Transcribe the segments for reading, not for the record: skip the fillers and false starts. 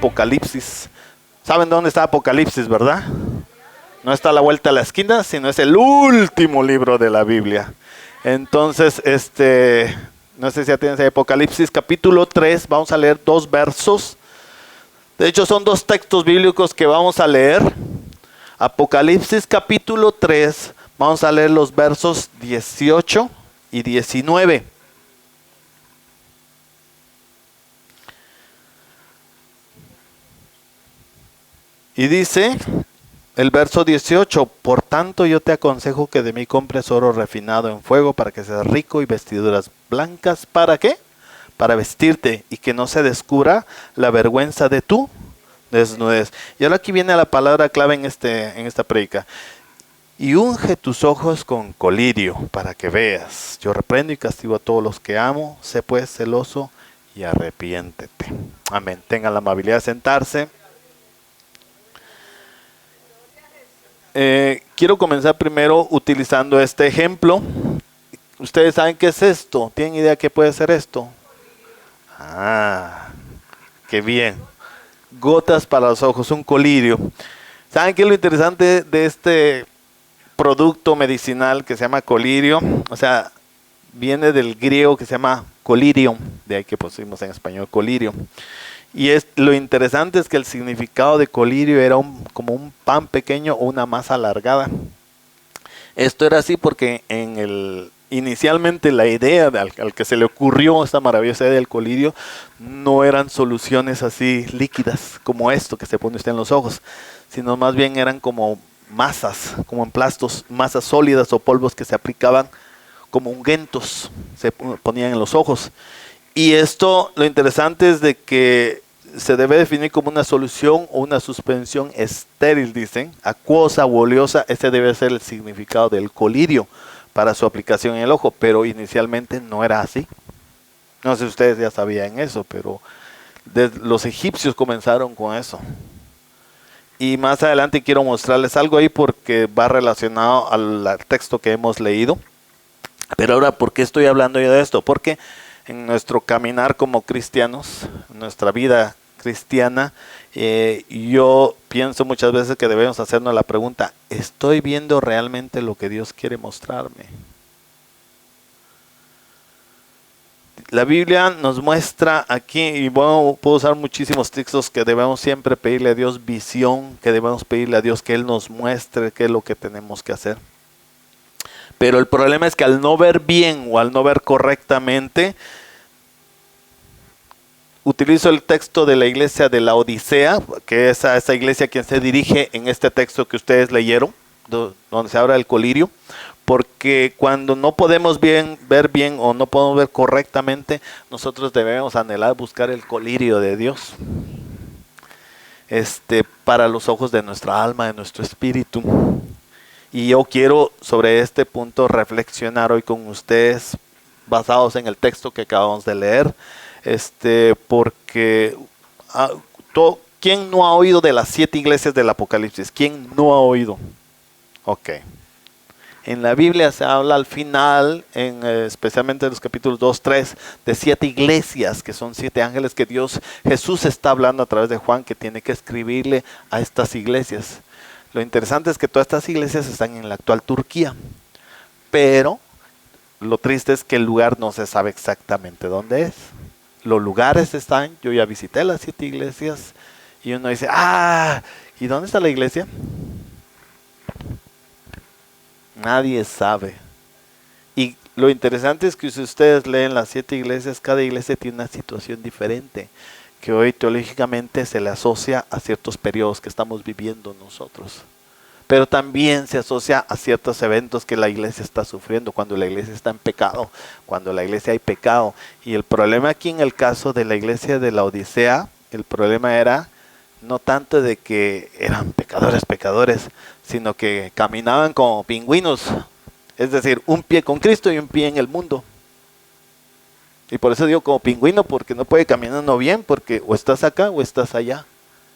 Apocalipsis. ¿Saben dónde está Apocalipsis, verdad? No está a la vuelta de la esquina, sino es el último libro de la Biblia. Entonces, no sé si ya tienes Apocalipsis capítulo 3, vamos a leer 2 versos. De hecho, son 2 textos bíblicos que vamos a leer. Apocalipsis capítulo 3, vamos a leer los versos 18 y 19. Y dice el verso 18: por tanto yo te aconsejo que de mí compres oro refinado en fuego para que seas rico, y vestiduras blancas, ¿para qué? Para vestirte, y que no se descubra la vergüenza de tu desnudez. Y ahora aquí viene la palabra clave en esta prédica. Y unge tus ojos con colirio para que veas. Yo reprendo y castigo a todos los que amo. Sé pues celoso y arrepiéntete. Amén. Tengan la amabilidad de sentarse. Quiero comenzar primero utilizando este ejemplo. ¿Ustedes saben qué es esto? ¿Tienen idea qué puede ser esto? Qué bien. Gotas para los ojos, un colirio. ¿Saben qué es lo interesante de este producto medicinal que se llama colirio? O sea, viene del griego que se llama colirium, de ahí que pusimos en español colirio. Y lo interesante es que el significado de colirio era como un pan pequeño o una masa alargada. Esto era así porque inicialmente la idea al que se le ocurrió esta maravillosa idea del colirio no eran soluciones así líquidas como esto que se pone usted en los ojos, sino más bien eran como masas, como emplastos, masas sólidas o polvos que se aplicaban como ungüentos, se ponían en los ojos. Y esto, lo interesante es de que se debe definir como una solución o una suspensión estéril, dicen, acuosa u oleosa. Ese debe ser el significado del colirio para su aplicación en el ojo, pero inicialmente no era así. No sé si ustedes ya sabían eso, pero los egipcios comenzaron con eso. Y más adelante quiero mostrarles algo ahí porque va relacionado al texto que hemos leído. Pero ahora, ¿por qué estoy hablando yo de esto? Porque en nuestro caminar como cristianos, en nuestra vida cristiana, yo pienso muchas veces que debemos hacernos la pregunta: ¿estoy viendo realmente lo que Dios quiere mostrarme? La Biblia nos muestra aquí, y bueno, puedo usar muchísimos textos, que debemos siempre pedirle a Dios visión, que debemos pedirle a Dios que Él nos muestre qué es lo que tenemos que hacer. Pero el problema es que al no ver bien o al no ver correctamente, utilizo el texto de la iglesia de la Odisea, que es a esa iglesia a quien se dirige en este texto que ustedes leyeron, donde se habla del colirio, porque cuando no podemos ver bien o no podemos ver correctamente, nosotros debemos anhelar buscar el colirio de Dios, para los ojos de nuestra alma, de nuestro espíritu. Y yo quiero sobre este punto reflexionar hoy con ustedes, basados en el texto que acabamos de leer. Porque ¿quién no ha oído de las 7 iglesias del Apocalipsis? ¿Quién no ha oído? Ok. En la Biblia se habla al final, especialmente en los capítulos 2, 3, de 7 iglesias, que son 7 ángeles que Jesús está hablando a través de Juan, que tiene que escribirle a estas iglesias. Lo interesante es que todas estas iglesias están en la actual Turquía, pero lo triste es que el lugar no se sabe exactamente dónde es. Los lugares están, yo ya visité las 7 iglesias, y uno dice: ¿y dónde está la iglesia? Nadie sabe. Y lo interesante es que si ustedes leen las 7 iglesias, cada iglesia tiene una situación diferente, que hoy teológicamente se le asocia a ciertos periodos que estamos viviendo nosotros. Pero también se asocia a ciertos eventos que la iglesia está sufriendo, cuando la iglesia está en pecado, cuando en la iglesia hay pecado. Y el problema aquí en el caso de la iglesia de la Odisea, el problema era no tanto de que eran pecadores, sino que caminaban como pingüinos. Es decir, un pie con Cristo y un pie en el mundo. Y por eso digo como pingüino, porque no puede caminar uno bien, porque o estás acá o estás allá.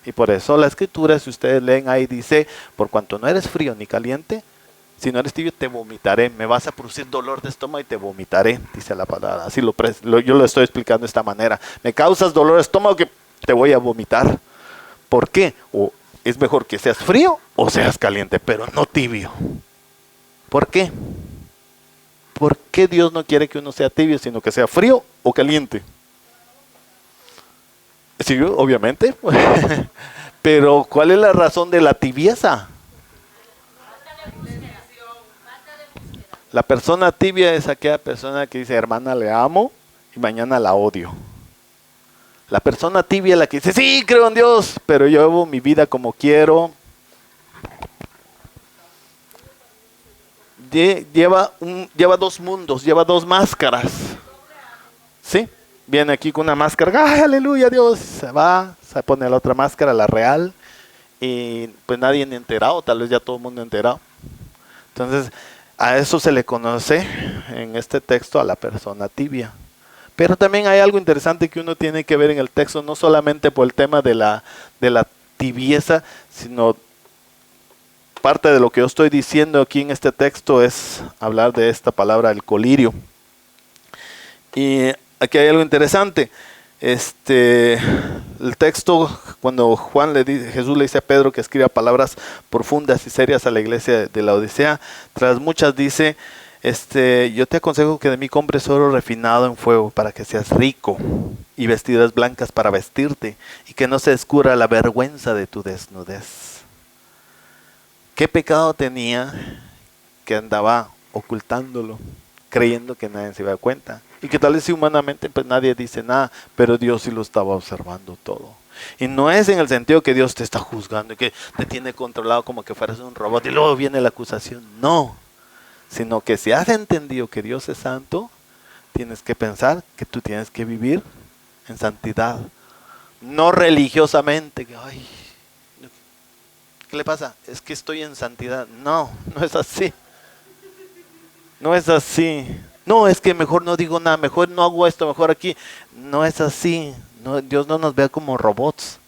Y por eso la escritura, si ustedes leen ahí, dice: por cuanto no eres frío ni caliente, si no eres tibio, te vomitaré. Me vas a producir dolor de estómago y te vomitaré, dice la palabra. Así yo lo estoy explicando de esta manera. Me causas dolor de estómago que te voy a vomitar. ¿Por qué? O es mejor que seas frío o seas caliente, pero no tibio. ¿Por qué? ¿Por qué Dios no quiere que uno sea tibio, sino que sea frío o caliente? Sí, obviamente. Pero ¿cuál es la razón de la tibieza? La persona tibia es aquella persona que dice, hermana, le amo y mañana la odio. La persona tibia es la que dice, sí, creo en Dios, pero yo llevo mi vida como quiero. Lleva dos mundos, lleva dos máscaras. ¿Sí? Viene aquí con una máscara, ¡ay, aleluya, Dios! Se va, se pone la otra máscara, la real, y pues nadie ni enterado, tal vez ya todo el mundo enterado. Entonces, a eso se le conoce en este texto a la persona tibia. Pero también hay algo interesante que uno tiene que ver en el texto, no solamente por el tema de la tibieza, sino parte de lo que yo estoy diciendo aquí en este texto es hablar de esta palabra, el colirio. Y aquí hay algo interesante. El texto, cuando Jesús le dice a Pedro que escriba palabras profundas y serias a la iglesia de la Odisea, tras muchas dice, yo te aconsejo que de mí compres oro refinado en fuego para que seas rico y vestiduras blancas para vestirte y que no se descubra la vergüenza de tu desnudez. ¿Qué pecado tenía que andaba ocultándolo, creyendo que nadie se iba a dar cuenta? Y que tal vez si humanamente pues nadie dice nada, pero Dios sí lo estaba observando todo. Y no es en el sentido que Dios te está juzgando y que te tiene controlado como que fueras un robot y luego viene la acusación. No, sino que si has entendido que Dios es santo, tienes que pensar que tú tienes que vivir en santidad. No religiosamente, que ay, ¿qué le pasa? Es que estoy en santidad. No, no es así. No es así. No, es que mejor no digo nada, mejor no hago esto, mejor aquí. No es así. No, Dios no nos ve como robots.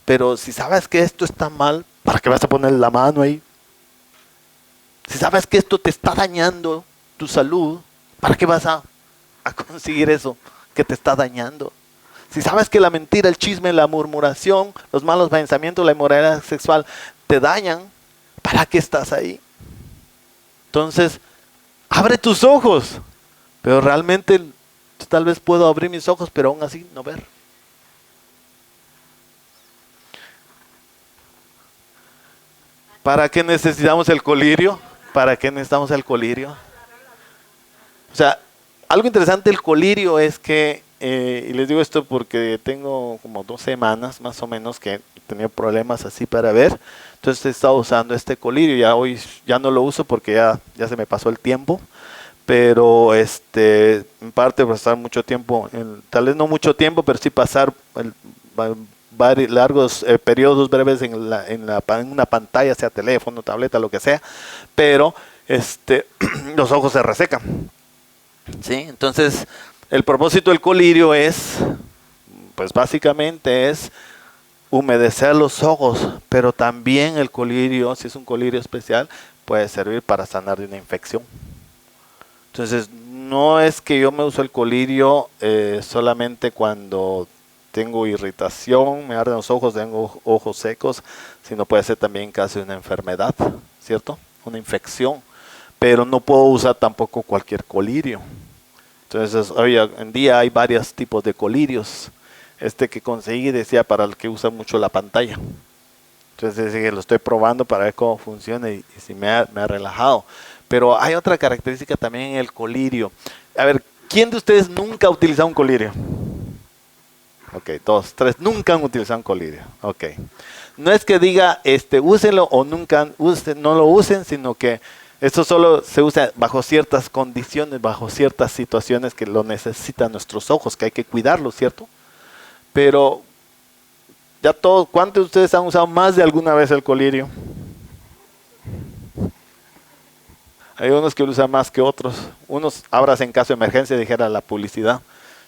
Pero si sabes que esto está mal, ¿para qué vas a poner la mano ahí? Si sabes que esto te está dañando tu salud, ¿para qué vas a conseguir eso que te está dañando? Si sabes que la mentira, el chisme, la murmuración, los malos pensamientos, la inmoralidad sexual te dañan, ¿para qué estás ahí? Entonces, abre tus ojos. Pero realmente, tal vez puedo abrir mis ojos, pero aún así no ver. ¿Para qué necesitamos el colirio? ¿Para qué necesitamos el colirio? O sea, algo interesante del colirio es que, y les digo esto porque tengo como 2 semanas más o menos que he tenido problemas así para ver. Entonces he estado usando este colirio. Ya hoy ya no lo uso porque ya se me pasó el tiempo. Pero en parte por estar mucho tiempo, tal vez no mucho tiempo, pero sí pasar largos periodos breves en una pantalla, sea teléfono, tableta, lo que sea, pero los ojos se resecan. ¿Sí? Entonces, el propósito del colirio es, pues básicamente es humedecer los ojos, pero también el colirio, si es un colirio especial, puede servir para sanar de una infección. Entonces, no es que yo me uso el colirio solamente cuando tengo irritación, me arden los ojos, tengo ojos secos, sino puede ser también en caso de una enfermedad, ¿cierto? Una infección. Pero no puedo usar tampoco cualquier colirio. Entonces, hoy en día hay varios tipos de colirios. Que conseguí decía para el que usa mucho la pantalla. Entonces, lo estoy probando para ver cómo funciona y si me ha relajado. Pero hay otra característica también en el colirio. A ver, ¿quién de ustedes nunca ha utilizado un colirio? Ok, 2, 3, nunca han utilizado un colirio. Ok. No es que diga, úsenlo o nunca no lo usen, sino que esto solo se usa bajo ciertas condiciones, bajo ciertas situaciones que lo necesitan nuestros ojos, que hay que cuidarlos, ¿cierto? Pero, ¿cuántos de ustedes han usado más de alguna vez el colirio? Hay unos que lo usan más que otros. Unos abras en caso de emergencia, dijera la publicidad.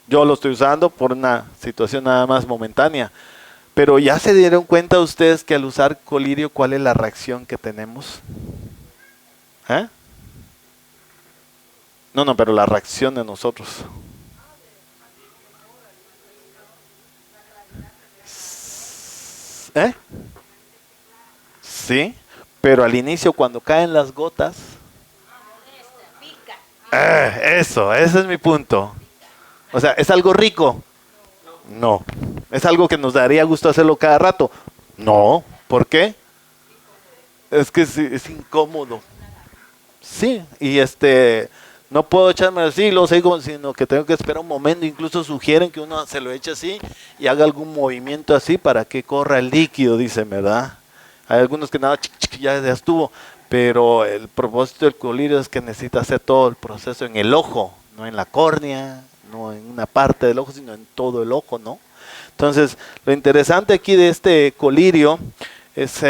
Yo lo estoy usando por una situación nada más momentánea. Pero ya se dieron cuenta ustedes que al usar colirio, ¿cuál es la reacción que tenemos? ¿Eh? No, pero la reacción de nosotros. ¿Eh? Sí, pero al inicio cuando caen las gotas, eso, ese es mi punto. O sea, ¿es algo rico? No. ¿Es algo que nos daría gusto hacerlo cada rato? No. ¿Por qué? Es que es incómodo. Sí, y no puedo echarme así, lo sigo, sino que tengo que esperar un momento. Incluso sugieren que uno se lo eche así y haga algún movimiento así para que corra el líquido, dicen, ¿verdad? Hay algunos que nada, ya estuvo, pero el propósito del colirio es que necesita hacer todo el proceso en el ojo, no en la córnea, no en una parte del ojo, sino en todo el ojo, ¿no? Entonces, lo interesante aquí de este colirio es,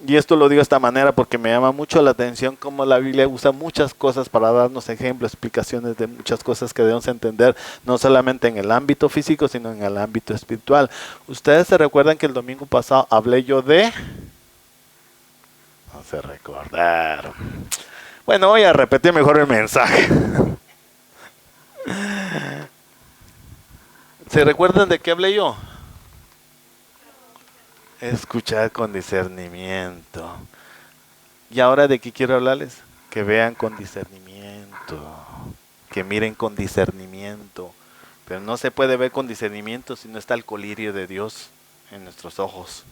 y esto lo digo de esta manera porque me llama mucho la atención cómo la Biblia usa muchas cosas para darnos ejemplos, explicaciones de muchas cosas que debemos entender, no solamente en el ámbito físico, sino en el ámbito espiritual. Ustedes se recuerdan que el domingo pasado hablé yo de... No se recordaron. Bueno, voy a repetir mejor el mensaje. ¿Se recuerdan de qué hablé yo? Escuchar con discernimiento. ¿Y ahora de qué quiero hablarles? Que vean con discernimiento, que miren con discernimiento. Pero no se puede ver con discernimiento si no está el colirio de Dios en nuestros ojos.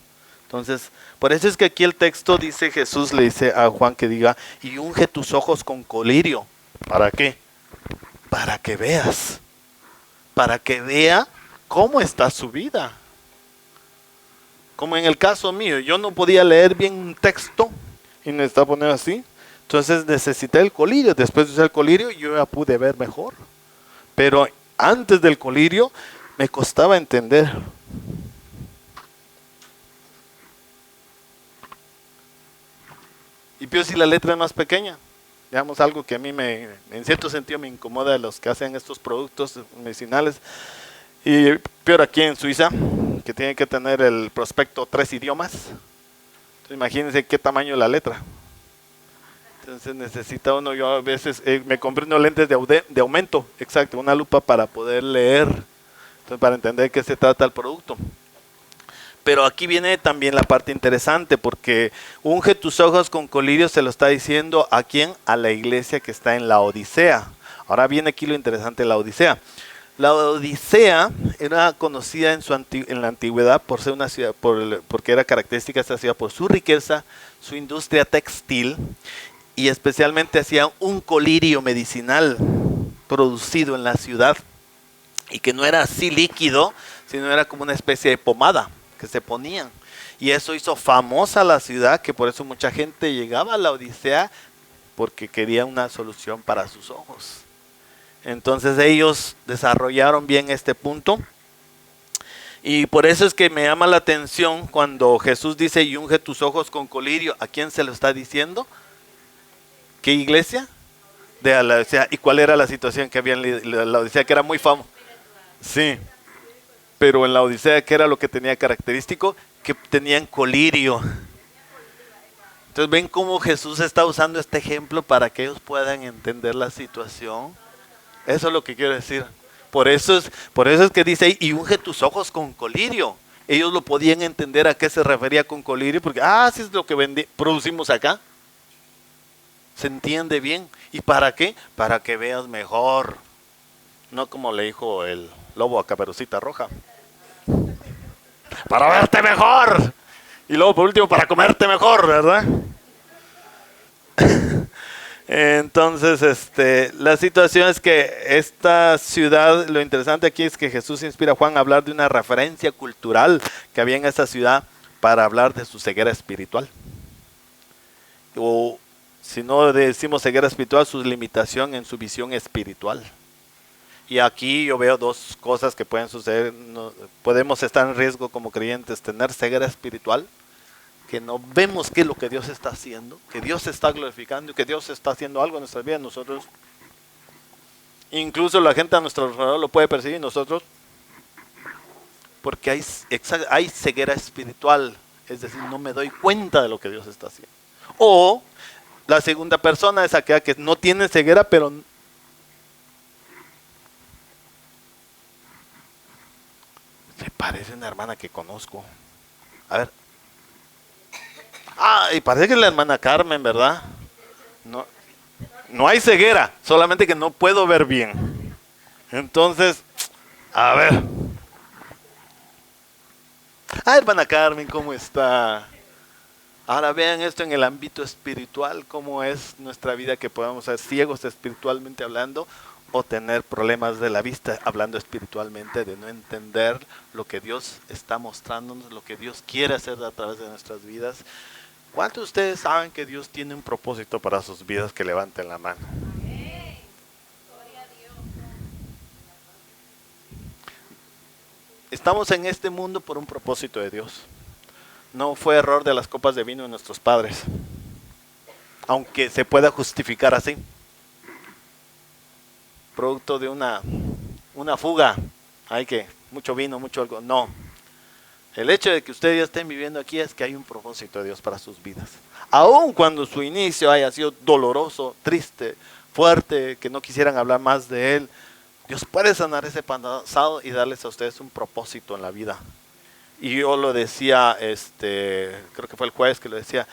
Entonces, por eso es que aquí el texto dice, Jesús le dice a Juan que diga, y unge tus ojos con colirio. ¿Para qué? Para que veas. Para que vea cómo está su vida. Como en el caso mío, yo no podía leer bien un texto y me estaba poniendo así. Entonces necesité el colirio. Después de usar el colirio yo ya pude ver mejor. Pero antes del colirio me costaba entender. Y peor si la letra es más pequeña. Digamos algo que a mí en cierto sentido me incomoda de los que hacen estos productos medicinales. Y peor aquí en Suiza, que tiene que tener el prospecto 3 idiomas. Entonces, imagínense qué tamaño la letra. Entonces necesita uno, yo a veces me compré unos lentes de aumento, exacto, una lupa para poder leer, entonces, para entender qué se trata el producto. Pero aquí viene también la parte interesante, porque unge tus ojos con colirio, se lo está diciendo ¿a quién? A la iglesia que está en la Odisea. Ahora viene aquí lo interesante de la Odisea. La Odisea era conocida en la antigüedad por ser una ciudad, porque era característica de esta ciudad por su riqueza, su industria textil, y especialmente hacían un colirio medicinal producido en la ciudad, y que no era así líquido, sino era como una especie de pomada que se ponían. Y eso hizo famosa la ciudad, que por eso mucha gente llegaba a la Odisea, porque quería una solución para sus ojos. Entonces ellos desarrollaron bien este punto. Y por eso es que me llama la atención cuando Jesús dice, y unge tus ojos con colirio. ¿A quién se lo está diciendo? ¿Qué iglesia? De la Odisea. ¿Y cuál era la situación que había en la Odisea? Que era muy famosa. Sí, pero en la Odisea, ¿qué era lo que tenía característico? Que tenían colirio. Entonces ven cómo Jesús está usando este ejemplo para que ellos puedan entender la situación. Eso es lo que quiero decir. Por eso es que dice ahí, y unge tus ojos con colirio. Ellos lo podían entender a qué se refería con colirio, porque, sí es lo que producimos acá. Se entiende bien. ¿Y para qué? Para que veas mejor. No como le dijo el lobo a Caperucita Roja. Para verte mejor. Y luego por último, para comerte mejor, ¿verdad? Entonces, la situación es que esta ciudad, lo interesante aquí es que Jesús inspira a Juan a hablar de una referencia cultural que había en esta ciudad para hablar de su ceguera espiritual. O si no decimos ceguera espiritual, su limitación en su visión espiritual. Y aquí yo veo dos cosas que pueden suceder. Podemos estar en riesgo como creyentes, tener ceguera espiritual, que no vemos qué es lo que Dios está haciendo, que Dios se está glorificando y que Dios está haciendo algo en nuestra vida. Nosotros, incluso la gente a nuestro alrededor lo puede percibir, nosotros, porque hay ceguera espiritual, es decir, no me doy cuenta de lo que Dios está haciendo. O la segunda persona es aquella que no tiene ceguera, pero se parece a una hermana que conozco. A ver. Ah, y parece que es la hermana Carmen, ¿verdad? No, no hay ceguera, solamente que no puedo ver bien. Entonces, a ver. Ah, hermana Carmen, ¿cómo está? Ahora vean esto en el ámbito espiritual, cómo es nuestra vida, que podamos ser ciegos espiritualmente hablando o tener problemas de la vista hablando espiritualmente, de no entender lo que Dios está mostrándonos, lo que Dios quiere hacer a través de nuestras vidas. ¿Cuántos de ustedes saben que Dios tiene un propósito para sus vidas? Que levanten la mano. Estamos en este mundo por un propósito de Dios. No fue error de las copas de vino de nuestros padres, aunque se pueda justificar así. Producto de una fuga. Hay que, mucho vino, mucho algo. No. El hecho de que ustedes ya estén viviendo aquí es que hay un propósito de Dios para sus vidas. Aun cuando su inicio haya sido doloroso, triste, fuerte, que no quisieran hablar más de Él, Dios puede sanar ese pasado y darles a ustedes un propósito en la vida. Y yo lo decía, creo que fue el jueves que lo decía,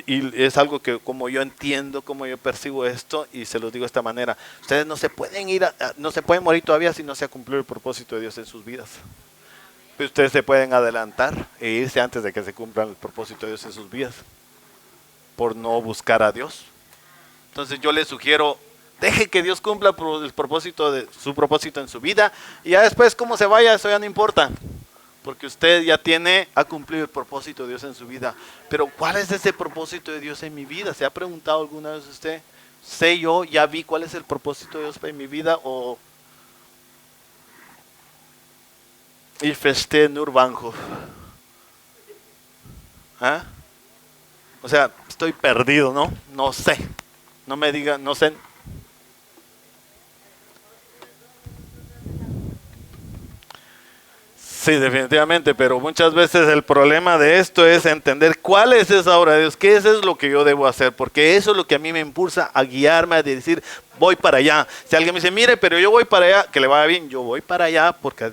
y es algo que como yo entiendo, como yo percibo esto, y se los digo de esta manera: ustedes no se pueden no se pueden morir todavía si no se ha cumplido el propósito de Dios en sus vidas. Pero ustedes se pueden adelantar e irse antes de que se cumpla el propósito de Dios en sus vidas, por no buscar a Dios. Entonces yo les sugiero: deje que Dios cumpla el propósito su propósito en su vida, y ya después cómo se vaya, eso ya no importa, porque usted ya ha cumplido el propósito de Dios en su vida. Pero ¿cuál es ese propósito de Dios en mi vida? ¿Se ha preguntado alguna vez usted? ¿Sé yo, ya vi cuál es el propósito de Dios en mi vida? ¿O ich verstehe nur Bahnhof? ¿Ah? O sea, estoy perdido, ¿no? No sé. No me digan, no sé. Sí, definitivamente, pero muchas veces el problema de esto es entender cuál es esa obra de Dios, qué es lo que yo debo hacer, porque eso es lo que a mí me impulsa a guiarme, a decir, voy para allá. Si alguien me dice, mire, pero yo voy para allá, que le vaya bien, yo voy para allá porque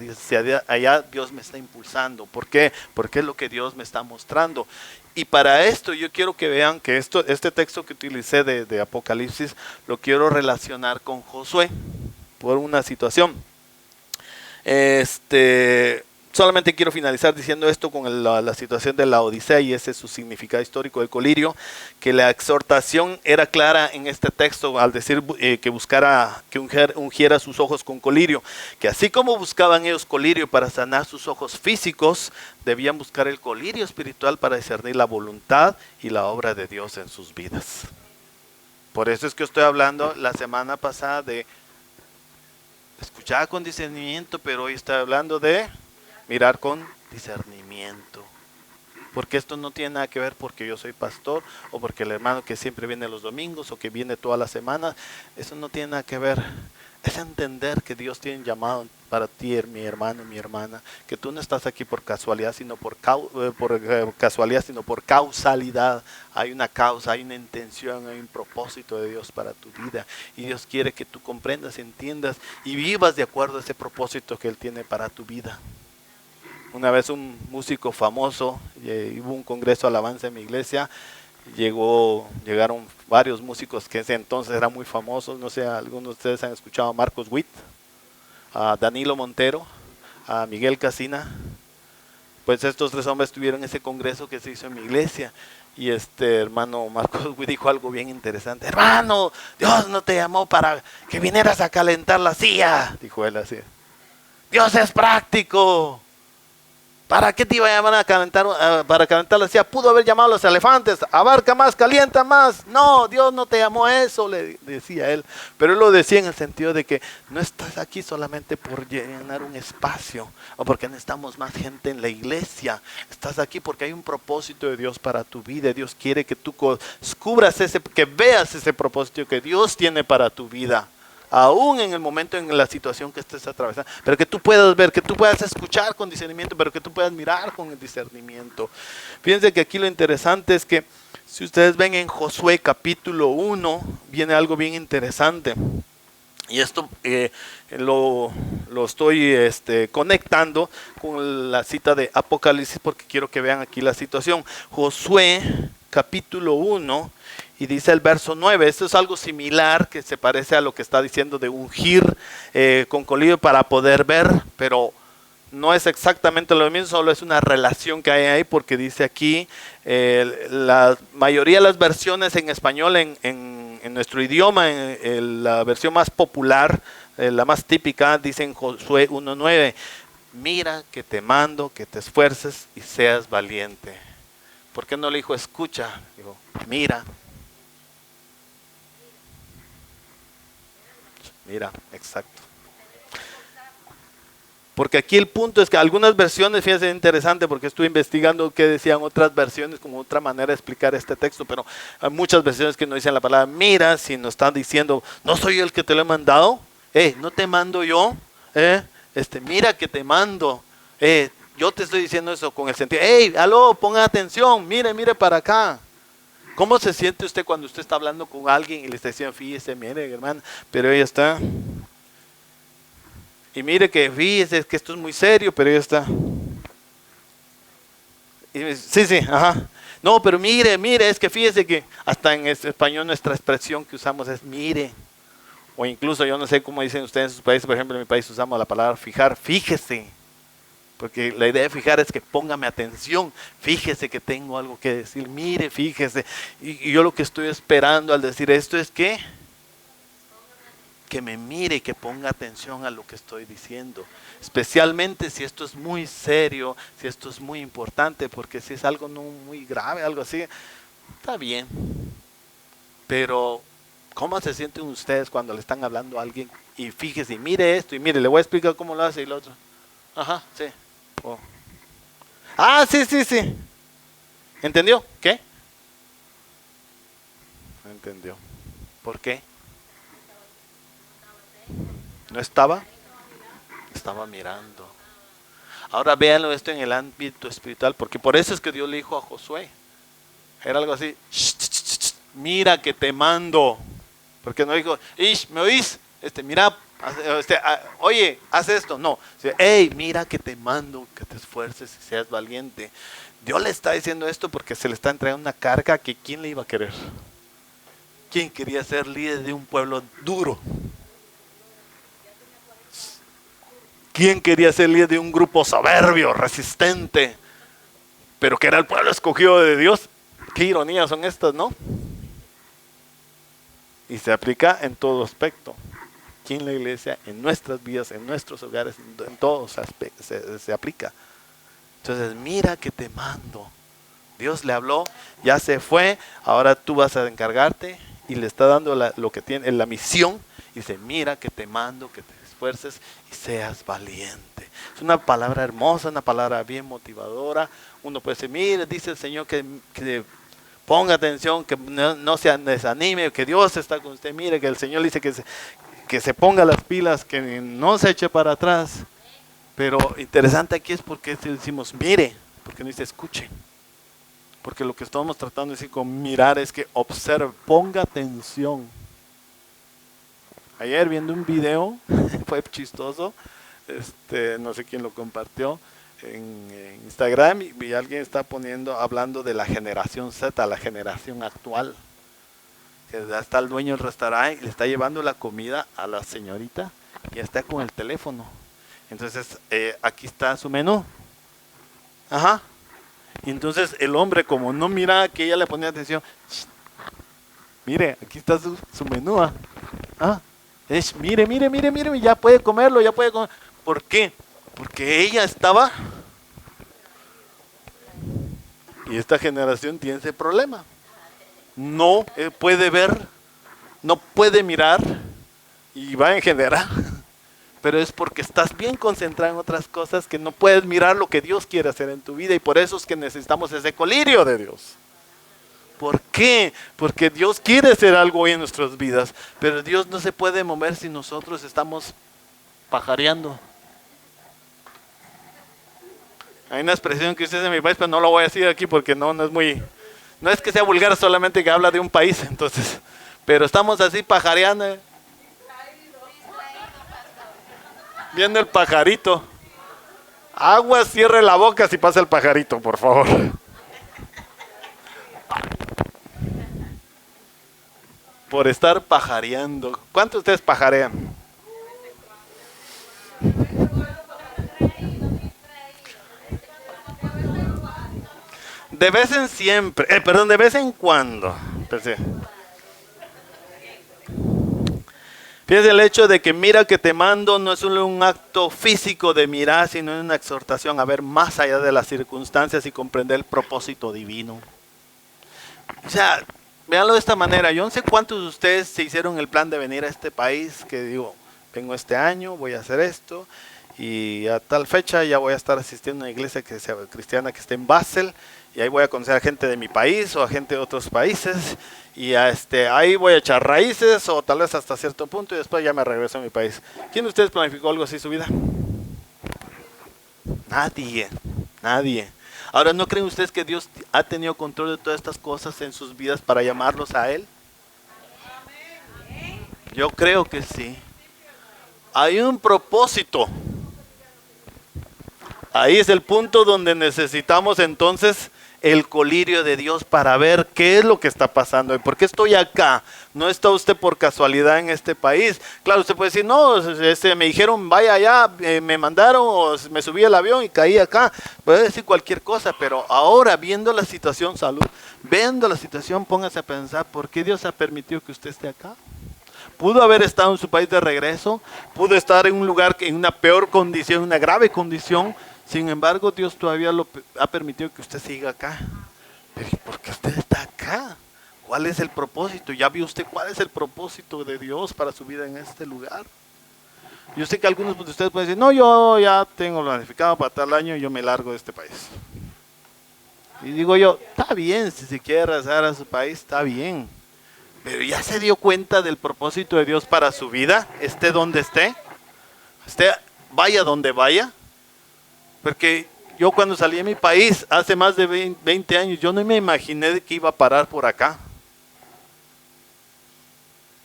allá Dios me está impulsando. ¿Por qué? Porque es lo que Dios me está mostrando. Y para esto yo quiero que vean que este texto que utilicé de Apocalipsis lo quiero relacionar con Josué por una situación. Solamente quiero finalizar diciendo esto con la situación de la Odisea, y ese es su significado histórico del colirio, que la exhortación era clara en este texto al decir que buscara, que ungiera sus ojos con colirio, que así como buscaban ellos colirio para sanar sus ojos físicos, debían buscar el colirio espiritual para discernir la voluntad y la obra de Dios en sus vidas. Por eso es que estoy hablando la semana pasada de escuchar con discernimiento, pero hoy estoy hablando de mirar con discernimiento. Porque esto no tiene nada que ver porque yo soy pastor, o porque el hermano que siempre viene los domingos, o que viene toda la semana. Eso no tiene nada que ver. Es entender que Dios tiene un llamado para ti, mi hermano, mi hermana, que tú no estás aquí por casualidad, sino por causalidad. Hay una causa, hay una intención, hay un propósito de Dios para tu vida, y Dios quiere que tú comprendas, entiendas y vivas de acuerdo a ese propósito que Él tiene para tu vida. Una vez un músico famoso, hubo un congreso de alabanza en mi iglesia, llegaron varios músicos que ese entonces eran muy famosos. No sé, algunos de ustedes han escuchado a Marcos Witt, a Danilo Montero, a Miguel Casina. Pues estos tres hombres tuvieron ese congreso que se hizo en mi iglesia, y hermano Marcos Witt dijo algo bien interesante: hermano, Dios no te llamó para que vinieras a calentar la silla, dijo él así. Dios es práctico. ¿Para qué te iba a llamar para calentar la silla? Pudo haber llamado a los elefantes: abarca más, calienta más. No, Dios no te llamó a eso, le decía él. Pero él lo decía en el sentido de que no estás aquí solamente por llenar un espacio, o porque necesitamos más gente en la iglesia. Estás aquí porque hay un propósito de Dios para tu vida. Dios quiere que tú descubras que veas ese propósito que Dios tiene para tu vida, aún en el momento, en la situación que estés atravesando, pero que tú puedas ver, que tú puedas escuchar con discernimiento, pero que tú puedas mirar con el discernimiento. Fíjense que aquí lo interesante es que si ustedes ven en Josué capítulo 1, viene algo bien interesante, Y esto lo estoy conectando con la cita de Apocalipsis porque quiero que vean aquí la situación. Josué capítulo 1 y dice el verso 9. Esto es algo similar que se parece a lo que está diciendo de ungir con colirio para poder ver, pero no es exactamente lo mismo, solo es una relación que hay ahí porque dice aquí, la mayoría de las versiones en español en nuestro idioma, en la versión más popular, la más típica, dice en Josué 1:9, mira que te mando que te esfuerces y seas valiente. ¿Por qué no le dijo escucha? Dijo, mira. Mira, exacto. Porque aquí el punto es que algunas versiones, fíjense, es interesante porque estuve investigando qué decían otras versiones como otra manera de explicar este texto, pero hay muchas versiones que no dicen la palabra mira, sino están diciendo, no soy yo el que te lo he mandado, no te mando yo, mira que te mando, yo te estoy diciendo eso con el sentido, aló, ponga atención, mire para acá. ¿Cómo se siente usted cuando usted está hablando con alguien y le está diciendo, fíjese, mire hermano, pero ella está... Y mire que fíjese que esto es muy serio, pero ya está. Y me dice, sí, ajá. No, pero mire, es que fíjese que hasta en español nuestra expresión que usamos es mire. O incluso yo no sé cómo dicen ustedes en sus países, por ejemplo en mi país usamos la palabra fijar, fíjese. Porque la idea de fijar es que póngame atención, fíjese que tengo algo que decir, mire, fíjese. Y yo lo que estoy esperando al decir esto es que me mire, que ponga atención a lo que estoy diciendo, especialmente si esto es muy serio, si esto es muy importante, porque si es algo no muy grave, algo así, está bien, pero ¿cómo se sienten ustedes cuando le están hablando a alguien y fíjese, mire esto, y mire, le voy a explicar cómo lo hace y lo otro? Ajá, sí. Oh. Ah, sí. ¿Entendió? ¿Qué? No entendió. ¿Por qué? ¿No estaba? Estaba mirando. Ahora véanlo esto en el ámbito espiritual, porque por eso es que Dios le dijo a Josué. Era algo así, mira que te mando. Porque no dijo, ¿me oís? Mira, oye, haz esto. No, mira que te mando, que te esfuerces y seas valiente. Dios le está diciendo esto porque se le está entregando una carga que ¿quién le iba a querer? ¿Quién quería ser líder de un pueblo duro? ¿Quién quería ser líder de un grupo soberbio, resistente, pero que era el pueblo escogido de Dios? Qué ironías son estas, ¿no? Y se aplica en todo aspecto. Aquí en la iglesia, en nuestras vidas, en nuestros hogares, en todos aspectos se aplica. Entonces, mira que te mando. Dios le habló, ya se fue, ahora tú vas a encargarte y le está dando lo que tiene, la misión. Y dice, mira que te mando, que te esfuerces y seas valiente. Es una palabra hermosa, una palabra bien motivadora. Uno puede decir, mire, dice el Señor que ponga atención, que no se desanime, que Dios está con usted. Mire que el Señor dice que se ponga las pilas, que no se eche para atrás. Pero interesante aquí es porque decimos, mire, porque no dice escuche. Porque lo que estamos tratando de decir con mirar es que observe, ponga atención. Ayer viendo un video, fue chistoso, no sé quién lo compartió en Instagram y alguien está hablando de la generación Z, la generación actual. Que ya está el dueño del restaurante y le está llevando la comida a la señorita y está con el teléfono. Entonces, aquí está su menú. Ajá. Y entonces el hombre, como no miraba que ella le ponía atención, mire, aquí está su menú. Mire, ya puede comerlo, ya puede comer. ¿Por qué? Porque ella estaba... Y esta generación tiene ese problema. No puede ver, no puede mirar, y va en general. Pero es porque estás bien concentrado en otras cosas que no puedes mirar lo que Dios quiere hacer en tu vida. Y por eso es que necesitamos ese colirio de Dios. ¿Por qué? Porque Dios quiere hacer algo hoy en nuestras vidas, pero Dios no se puede mover si nosotros estamos pajareando. Hay una expresión que ustedes en mi país, pero no lo voy a decir aquí porque no es muy... No es que sea vulgar, solamente que habla de un país, entonces... Pero estamos así pajareando. Viene el pajarito. Agua, cierre la boca si pasa el pajarito, por favor. Por estar pajareando. ¿Cuántos de ustedes pajarean? De vez en siempre, perdón, de vez en cuando. Pensé. Fíjate, el hecho de que mira que te mando no es solo un acto físico de mirar, sino una exhortación a ver más allá de las circunstancias y comprender el propósito divino. O sea, véanlo de esta manera. Yo no sé cuántos de ustedes se hicieron el plan de venir a este país, que digo, vengo este año, voy a hacer esto, y a tal fecha ya voy a estar asistiendo a una iglesia que sea cristiana que esté en Basel, y ahí voy a conocer a gente de mi país o a gente de otros países, y ahí voy a echar raíces o tal vez hasta cierto punto y después ya me regreso a mi país. ¿Quién de ustedes planificó algo así su vida? Nadie, nadie. Ahora, ¿no creen ustedes que Dios ha tenido control de todas estas cosas en sus vidas para llamarlos a Él? Yo creo que sí. Hay un propósito. Ahí es el punto donde necesitamos entonces el colirio de Dios para ver qué es lo que está pasando y por qué estoy acá. No está usted por casualidad en este país. Claro, usted puede decir, no, me dijeron vaya allá, me mandaron o me subí al avión y caí acá. Puede decir cualquier cosa, pero ahora viendo la situación, salud, viendo la situación, póngase a pensar, ¿por qué Dios ha permitido que usted esté acá? Pudo haber estado en su país de regreso, pudo estar en un lugar en una peor condición, una grave condición. Sin embargo, Dios todavía ha permitido que usted siga acá. Pero ¿por qué usted está acá? ¿Cuál es el propósito? ¿Ya vio usted cuál es el propósito de Dios para su vida en este lugar? Yo sé que algunos de ustedes pueden decir, no, yo ya tengo planificado para tal año y yo me largo de este país. Y digo yo, está bien, si se quiere regresar a su país, está bien. Pero ya se dio cuenta del propósito de Dios para su vida, esté donde esté, vaya donde vaya. Porque yo cuando salí de mi país hace más de 20 años, yo no me imaginé que iba a parar por acá.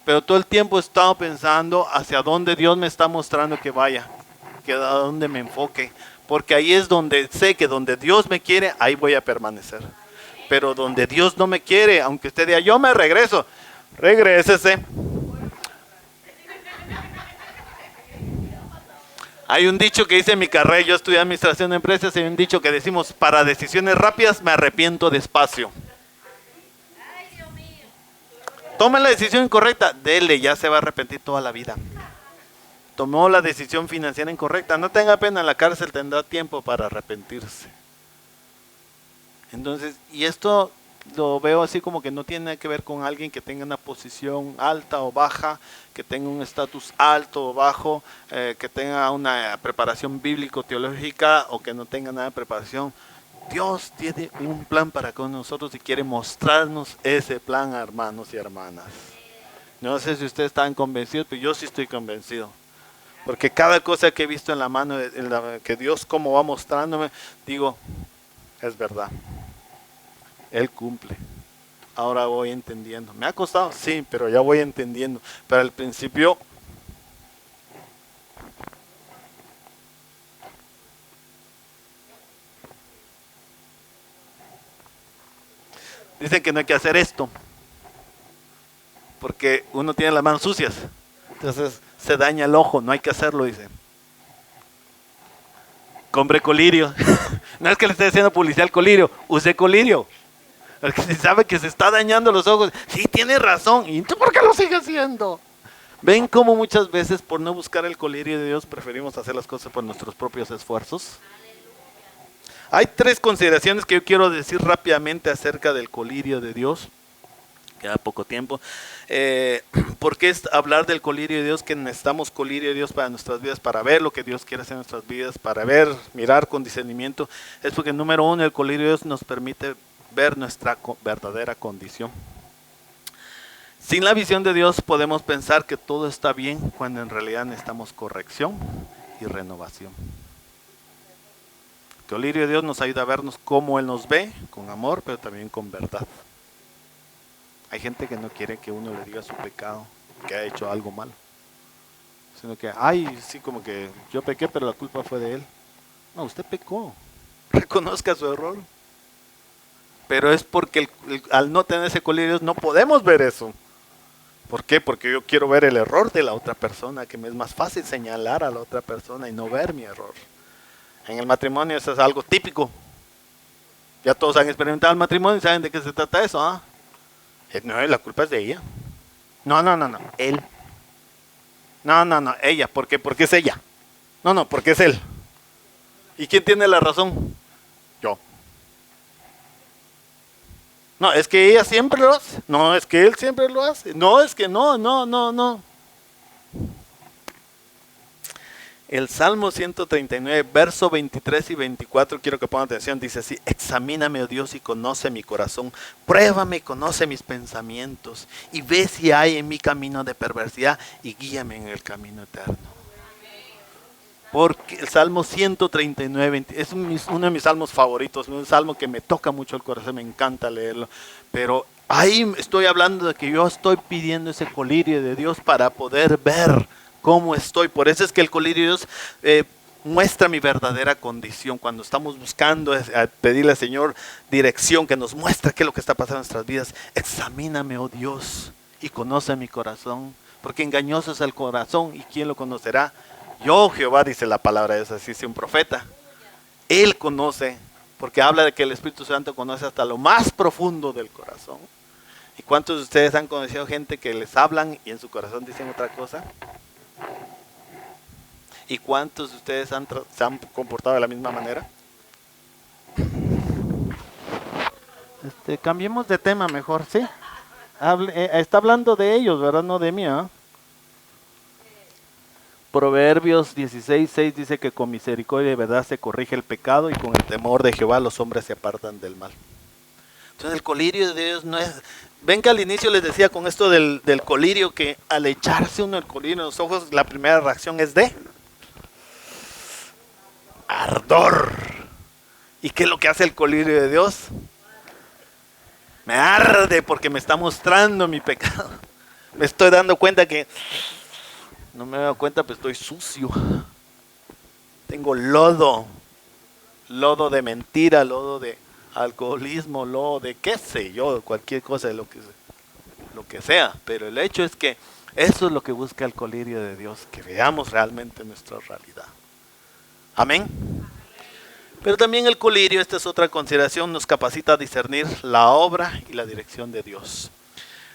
Pero todo el tiempo he estado pensando hacia dónde Dios me está mostrando que vaya, que a dónde me enfoque. Porque ahí es donde sé que donde Dios me quiere, ahí voy a permanecer. Pero donde Dios no me quiere, aunque usted diga, yo me regreso, regrésese. Hay un dicho que dice en mi carrera, yo estudié administración de empresas, hay un dicho que decimos, para decisiones rápidas me arrepiento despacio. Tome la decisión incorrecta, dele, ya se va a arrepentir toda la vida. Tomó la decisión financiera incorrecta, no tenga pena, en la cárcel tendrá tiempo para arrepentirse. Entonces, y esto lo veo así como que no tiene que ver con alguien que tenga una posición alta o baja, que tenga un estatus alto o bajo, que tenga una preparación bíblico-teológica o que no tenga nada de preparación. Dios tiene un plan para con nosotros y quiere mostrarnos ese plan, hermanos y hermanas. No sé si ustedes están convencidos, pero yo sí estoy convencido. Porque cada cosa que he visto en la mano, que Dios como va mostrándome, digo, es verdad. Él cumple. Ahora voy entendiendo. ¿Me ha costado? Sí, pero ya voy entendiendo. Pero al principio, dicen que no hay que hacer esto. Porque uno tiene las manos sucias. Entonces se daña el ojo. No hay que hacerlo, dice. Compre colirio. No es que le esté haciendo publicidad al colirio. Use colirio. Porque si sabe que se está dañando los ojos, sí, tiene razón. ¿Y tú por qué lo sigue haciendo? ¿Ven cómo muchas veces por no buscar el colirio de Dios preferimos hacer las cosas por nuestros propios esfuerzos? Hay 3 consideraciones que yo quiero decir rápidamente acerca del colirio de Dios. Queda poco tiempo. ¿Por qué es hablar del colirio de Dios? Que necesitamos colirio de Dios para nuestras vidas, para ver lo que Dios quiere hacer en nuestras vidas, para ver, mirar con discernimiento. Es porque número 1, el colirio de Dios nos permite ver nuestra verdadera condición. Sin la visión de Dios podemos pensar que todo está bien cuando en realidad necesitamos corrección y renovación. El colirio de Dios nos ayuda a vernos como Él nos ve, con amor, pero también con verdad. Hay gente que no quiere que uno le diga su pecado, que ha hecho algo malo. Sino que, ay, sí, como que yo pequé, pero la culpa fue de él. No, usted pecó. Reconozca su error. Pero es porque al no tener ese colirio no podemos ver eso. ¿Por qué? Porque yo quiero ver el error de la otra persona, que me es más fácil señalar a la otra persona y no ver mi error. En el matrimonio eso es algo típico. Ya todos han experimentado el matrimonio y saben de qué se trata eso, ¿ah? No, la culpa es de ella. No, él. No, ella. ¿Por qué? Porque es ella. No, porque es él. ¿Y quién tiene la razón? Yo. No, es que ella siempre lo hace. No, es que él siempre lo hace. No, es que no. El Salmo 139, verso 23 y 24, quiero que pongan atención, dice así: examíname, oh Dios, y conoce mi corazón, pruébame y conoce mis pensamientos, y ve si hay en mi camino de perversidad, y guíame en el camino eterno. Porque el Salmo 139 es uno de mis salmos favoritos, un salmo que me toca mucho el corazón, me encanta leerlo, pero ahí estoy hablando de que yo estoy pidiendo ese colirio de Dios para poder ver cómo estoy. Por eso es que el colirio de Dios muestra mi verdadera condición. Cuando estamos buscando pedirle al Señor dirección, que nos muestre qué es lo que está pasando en nuestras vidas. Examíname, oh Dios, y conoce mi corazón, porque engañoso es el corazón, y ¿quién lo conocerá? Yo, Jehová, dice la palabra de Dios, así dice un profeta. Él conoce, porque habla de que el Espíritu Santo conoce hasta lo más profundo del corazón. ¿Y cuántos de ustedes han conocido gente que les hablan y en su corazón dicen otra cosa? ¿Y cuántos de ustedes se han comportado de la misma manera? Cambiemos de tema mejor, ¿sí? Está hablando de ellos, ¿verdad? No de mí, ¿eh? Proverbios 16:6 dice que con misericordia y verdad se corrige el pecado, y con el temor de Jehová los hombres se apartan del mal. Entonces el colirio de Dios no es... Ven que al inicio les decía con esto del colirio, que al echarse uno el colirio en los ojos, la primera reacción es de ardor. ¿Y qué es lo que hace el colirio de Dios? Me arde porque me está mostrando mi pecado. Me estoy dando cuenta que... No me he dado cuenta, pero estoy sucio. Tengo lodo de mentira, lodo de alcoholismo, lodo de qué sé yo, cualquier cosa de lo que sea. Pero el hecho es que eso es lo que busca el colirio de Dios, que veamos realmente nuestra realidad. Amén. Pero también el colirio, esta es otra consideración, nos capacita a discernir la obra y la dirección de Dios.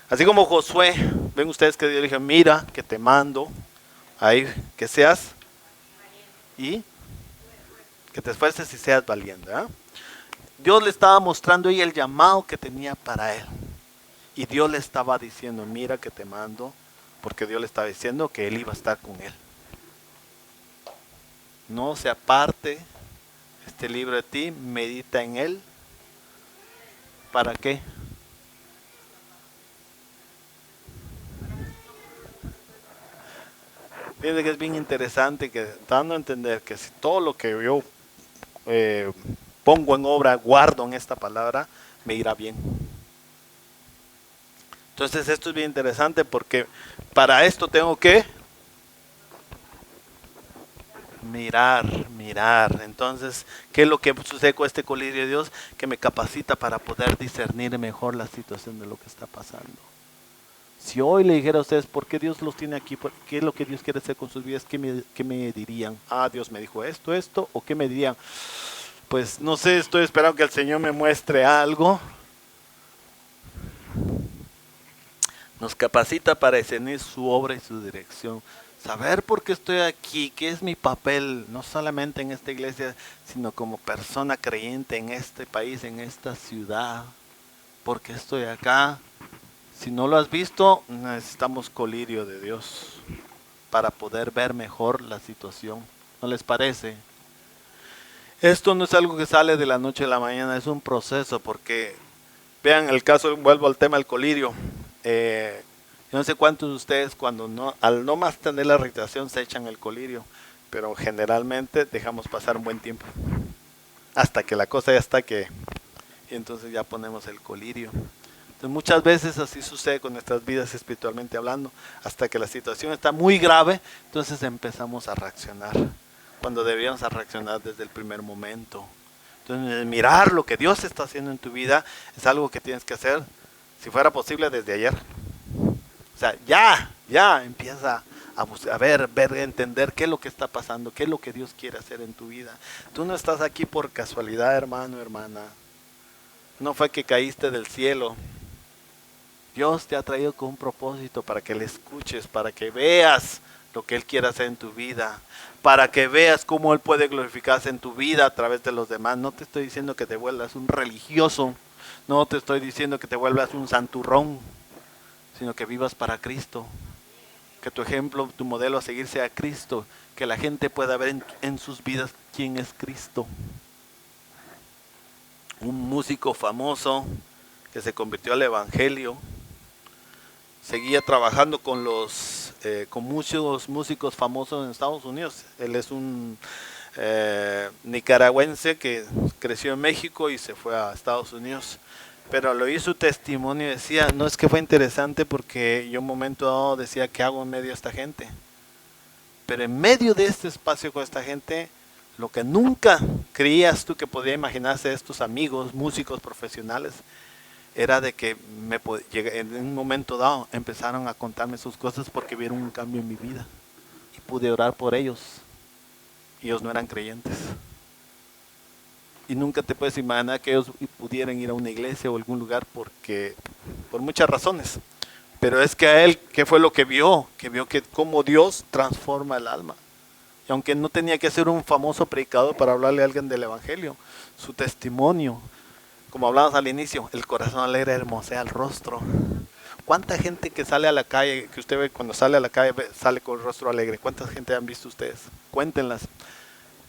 Así como Josué, ven ustedes que Dios le dijo: mira que te mando ahí que seas y que te esfuerces y seas valiente, ¿eh? Dios le estaba mostrando ahí el llamado que tenía para él, y Dios le estaba diciendo: mira que te mando, porque Dios le estaba diciendo que él iba a estar con él. No se aparte este libro de ti, medita en él. ¿Para qué? Fíjense que es bien interesante, que dando a entender que si todo lo que yo pongo en obra, guardo en esta palabra, me irá bien. Entonces esto es bien interesante, porque para esto tengo que mirar. Entonces, ¿qué es lo que sucede con este colirio de Dios? Que me capacita para poder discernir mejor la situación de lo que está pasando. Si hoy le dijera a ustedes por qué Dios los tiene aquí, qué es lo que Dios quiere hacer con sus vidas, ¿qué me dirían? Ah, Dios me dijo esto, o qué me dirían. Pues no sé, estoy esperando que el Señor me muestre algo. Nos capacita para discernir su obra y su dirección. Saber por qué estoy aquí, qué es mi papel, no solamente en esta iglesia, sino como persona creyente en este país, en esta ciudad. ¿Por qué estoy acá? Si no lo has visto, necesitamos colirio de Dios para poder ver mejor la situación. ¿No les parece? Esto no es algo que sale de la noche a la mañana, es un proceso, porque vean el caso, vuelvo al tema del colirio. Yo no sé cuántos de ustedes al no más tener la recreación se echan el colirio, pero generalmente dejamos pasar un buen tiempo hasta que la cosa ya está y entonces ya ponemos el colirio. Entonces, muchas veces así sucede con nuestras vidas espiritualmente hablando, hasta que la situación está muy grave, entonces empezamos a reaccionar, cuando deberíamos reaccionar desde el primer momento. Entonces, mirar lo que Dios está haciendo en tu vida es algo que tienes que hacer, si fuera posible, desde ayer. O sea, ya empieza a buscar, a ver, entender qué es lo que está pasando, qué es lo que Dios quiere hacer en tu vida. Tú no estás aquí por casualidad, hermano, hermana. No fue que caíste del cielo. Dios te ha traído con un propósito para que le escuches, para que veas lo que Él quiere hacer en tu vida, para que veas cómo Él puede glorificarse en tu vida a través de los demás. No te estoy diciendo que te vuelvas un religioso, no te estoy diciendo que te vuelvas un santurrón, sino que vivas para Cristo, que tu ejemplo, tu modelo a seguir sea Cristo, que la gente pueda ver en sus vidas quién es Cristo. Un músico famoso que se convirtió al evangelio, seguía trabajando con muchos músicos famosos en Estados Unidos. Él es un nicaragüense que creció en México y se fue a Estados Unidos. Pero lo oí su testimonio y decía, no, es que fue interesante porque yo en un momento dado decía, ¿qué hago en medio de esta gente? Pero en medio de este espacio con esta gente, lo que nunca creías tú que podía imaginarse de estos amigos, músicos profesionales, era de que en un momento dado empezaron a contarme sus cosas porque vieron un cambio en mi vida. Y pude orar por ellos. Y ellos no eran creyentes. Y nunca te puedes imaginar que ellos pudieran ir a una iglesia o algún lugar por muchas razones. Pero es que a él, ¿qué fue lo que vio? Que vio que cómo Dios transforma el alma. Y aunque no tenía que ser un famoso predicador para hablarle a alguien del evangelio, su testimonio, como hablamos al inicio, el corazón alegre hermosea el rostro. ¿Cuánta gente que sale a la calle, que usted ve cuando sale a la calle, sale con el rostro alegre? ¿Cuánta gente han visto ustedes? Cuéntenlas.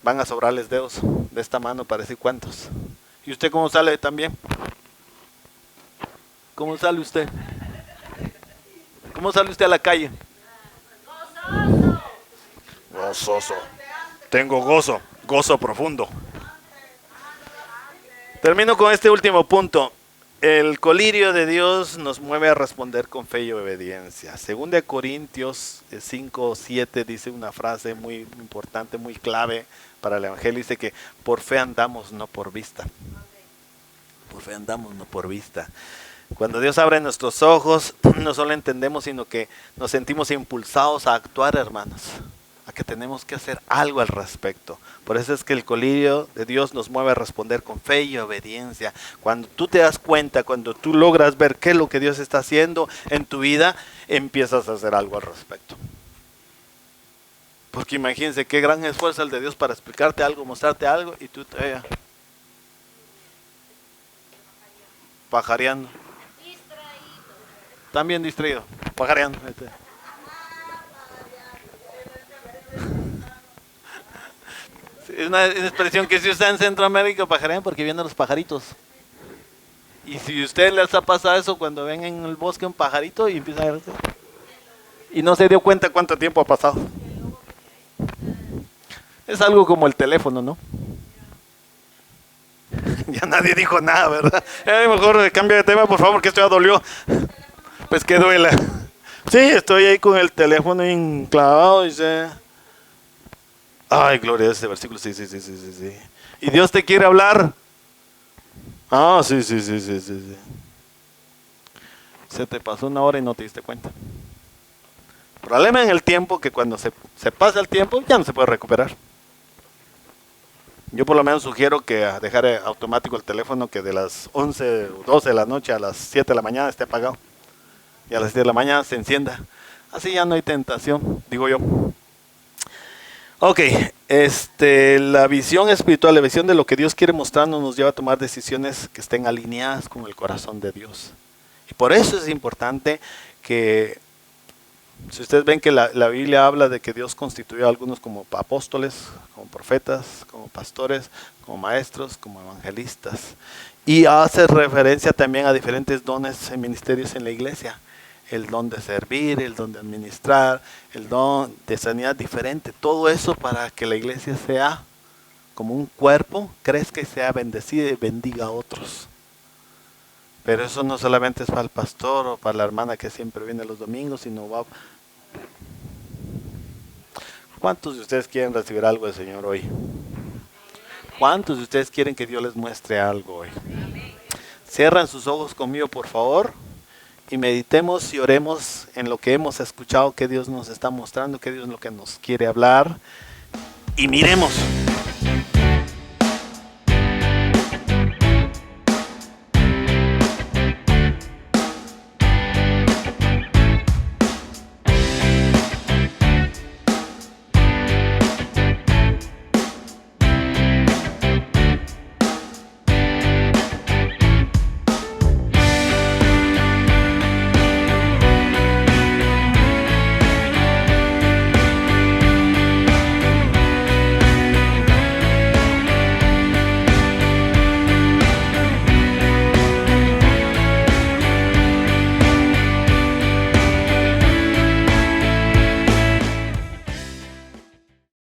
Van a sobrarles dedos de esta mano para decir cuántos. ¿Y usted cómo sale también? ¿Cómo sale usted? ¿Cómo sale usted a la calle? Gozoso. Tengo gozo profundo. Termino con este último punto. El colirio de Dios nos mueve a responder con fe y obediencia. Según de Corintios 5:7 dice una frase muy importante, muy clave para el evangelio. Dice que por fe andamos, no por vista. Por fe andamos, no por vista. Cuando Dios abre nuestros ojos, no solo entendemos, sino que nos sentimos impulsados a actuar, hermanos. A que tenemos que hacer algo al respecto. Por eso es que el colirio de Dios nos mueve a responder con fe y obediencia. Cuando tú te das cuenta, cuando tú logras ver qué es lo que Dios está haciendo en tu vida, empiezas a hacer algo al respecto. Porque imagínense qué gran esfuerzo el de Dios para explicarte algo, mostrarte algo, y tú pajareando. También distraído, pajareando. Es una expresión que se usa en Centroamérica, pajarean, porque vienen los pajaritos. Y si a ustedes les ha pasado eso cuando ven en el bosque un pajarito y empieza a ver, y no se dio cuenta cuánto tiempo ha pasado. Es algo como el teléfono, ¿no? Ya nadie dijo nada, ¿verdad? Mejor cambia de tema, por favor, porque esto ya dolió. Pues que duela. Sí, estoy ahí con el teléfono enclavado y se... Ay, gloria a ese versículo, sí. ¿Y Dios te quiere hablar? Ah, sí. Se te pasó una hora y no te diste cuenta. Problema en el tiempo, que cuando se pasa el tiempo ya no se puede recuperar. Yo por lo menos sugiero que dejar automático el teléfono, que de las 11 o 12 de la noche a las 7 de la mañana esté apagado. Y a las 7 de la mañana se encienda. Así ya no hay tentación, digo yo. Ok, la visión espiritual, la visión de lo que Dios quiere mostrarnos nos lleva a tomar decisiones que estén alineadas con el corazón de Dios. Y por eso es importante que, si ustedes ven que la Biblia habla de que Dios constituyó a algunos como apóstoles, como profetas, como pastores, como maestros, como evangelistas. Y hace referencia también a diferentes dones y ministerios en la iglesia. El don de servir, el don de administrar, el don de sanidad diferente. Todo eso para que la iglesia sea como un cuerpo, crezca y sea bendecida y bendiga a otros. Pero eso no solamente es para el pastor o para la hermana que siempre viene los domingos, sino va... ¿Cuántos de ustedes quieren recibir algo del Señor hoy? ¿Cuántos de ustedes quieren que Dios les muestre algo hoy? Cierran sus ojos conmigo, por favor, y meditemos y oremos en lo que hemos escuchado, que Dios nos está mostrando, que Dios es lo que nos quiere hablar. Y miremos.